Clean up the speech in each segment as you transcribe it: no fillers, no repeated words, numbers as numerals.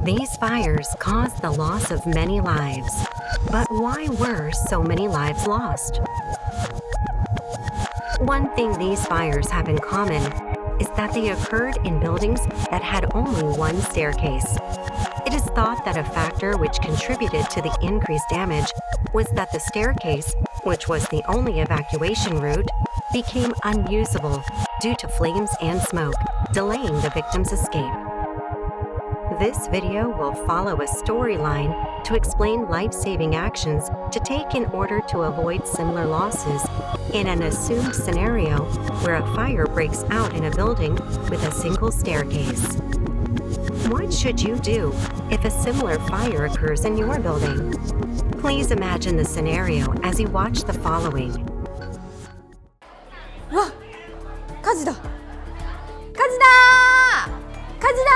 These fires caused the loss of many lives. But why were so many lives lost? One thing these fires have in common is that they occurred in buildings that had only one staircase. It is thought that a factor which contributed to the increased damage was that the staircase, which was the only evacuation route, became unusable due to flames and smoke, delaying the victim's escape. This video will follow a storyline to explain life-saving actions to take in order to avoid similar losses in an assumed scenario where a fire breaks out in a building with a single staircase. What should you do if a similar fire occurs in your building? Please imagine the scenario as you watch the following. わっ、火事だ！火事だ！火事だ！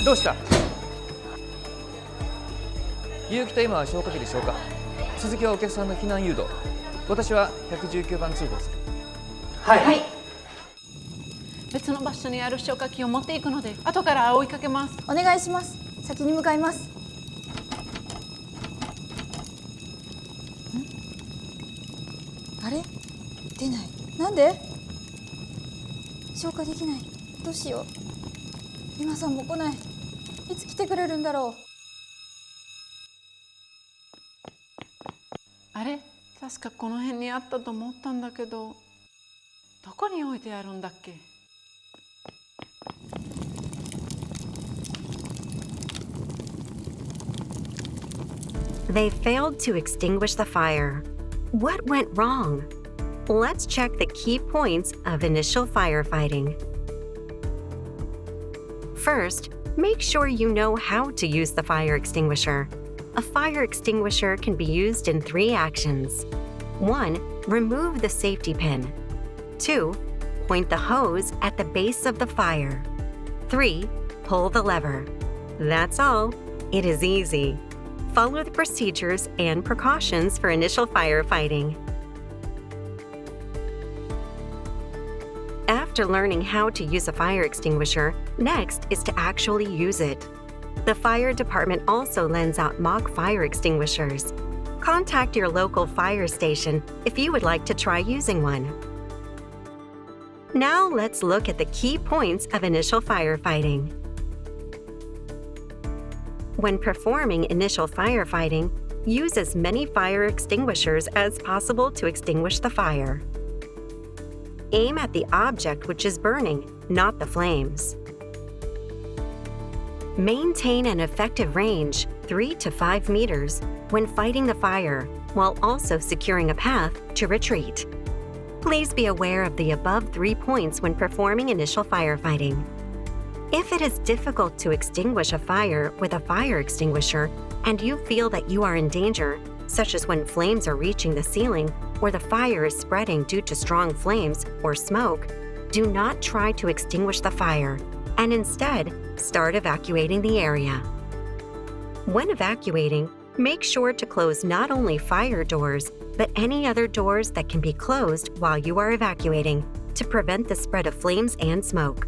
どうした？結城と今は消火器で消火。続きはお客さんの避難誘導。私は119番通報する。はい。別の場所にある消火器を持っていくので、後から追いかけます。お願いします。先に向かいます。あれ？出ない。なんで？消火できない。どうしよう。今さんも来ない。いつ来てくれるんだろう。あれ？確かこの辺にあったと思ったんだけど、どこに置いてあるんだっけ？They failed to extinguish the fire. What went wrong? Let's check the key points of initial firefighting. First, make sure you know how to use the fire extinguisher. A fire extinguisher can be used in 3 actions. 1. Remove the safety pin. 2. Point the hose at the base of the fire. 3. Pull the lever. That's all. It is easy. Follow the procedures and precautions for initial firefighting. After learning how to use a fire extinguisher, next is to actually use it. The fire department also lends out mock fire extinguishers. Contact your local fire station if you would like to try using one. Now let's look at the key points of initial firefighting. When performing initial firefighting, use as many fire extinguishers as possible to extinguish the fire. Aim at the object which is burning, not the flames. Maintain an effective range, 3 to 5 meters, when fighting the fire, while also securing a path to retreat. Please be aware of the above 3 points when performing initial firefighting. If it is difficult to extinguish a fire with a fire extinguisher and you feel that you are in danger, such as when flames are reaching the ceiling or the fire is spreading due to strong flames or smoke, do not try to extinguish the fire and instead start evacuating the area. When evacuating, make sure to close not only fire doors, but any other doors that can be closed while you are evacuating to prevent the spread of flames and smoke.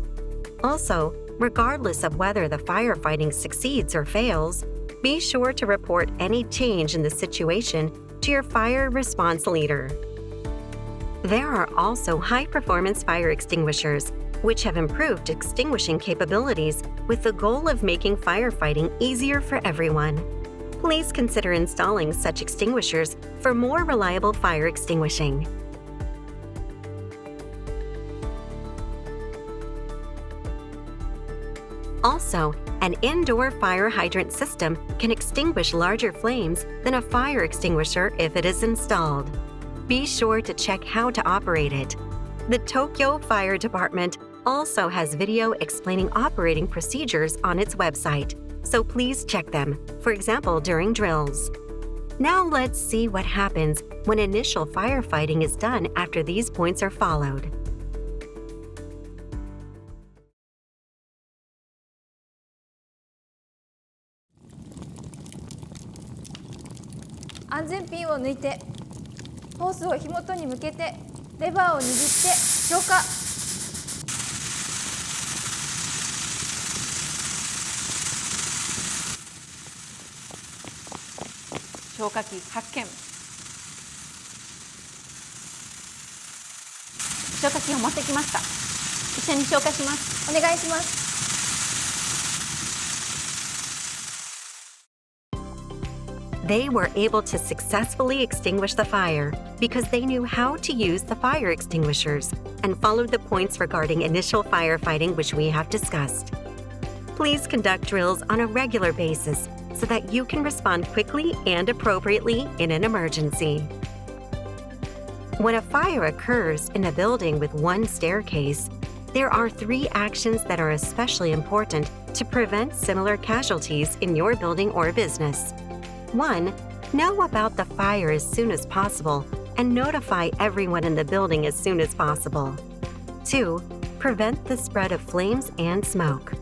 Also, regardless of whether the firefighting succeeds or fails, be sure to report any change in the situation to your fire response leader. There are also high-performance fire extinguishers, which have improved extinguishing capabilities with the goal of making firefighting easier for everyone. Please consider installing such extinguishers for more reliable fire extinguishing. Also, an indoor fire hydrant system can extinguish larger flames than a fire extinguisher if it is installed. Be sure to check how to operate it. The Tokyo Fire Department also has video explaining operating procedures on its website, so please check them, for example during drills. Now let's see what happens when initial firefighting is done after these points are followed. 安全ピンを抜いてホースを火元に向けてレバーを握って消火。消火器発見。消火器を持ってきました。一緒に消火します。お願いします。They were able to successfully extinguish the fire because they knew how to use the fire extinguishers and followed the points regarding initial firefighting which we have discussed. Please conduct drills on a regular basis so that you can respond quickly and appropriately in an emergency. When a fire occurs in a building with one staircase, there are 3 actions that are especially important to prevent similar casualties in your building or business. 1. Know about the fire as soon as possible and notify everyone in the building as soon as possible. 2. Prevent the spread of flames and smoke.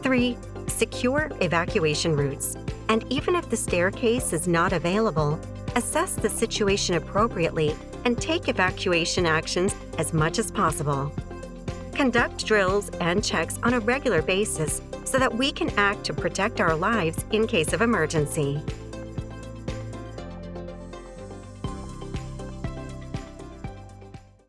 3. Secure evacuation routes. And even if the staircase is not available, assess the situation appropriately and take evacuation actions as much as possible. Conduct drills and checks on a regular basis so that we can act to protect our lives in case of emergency.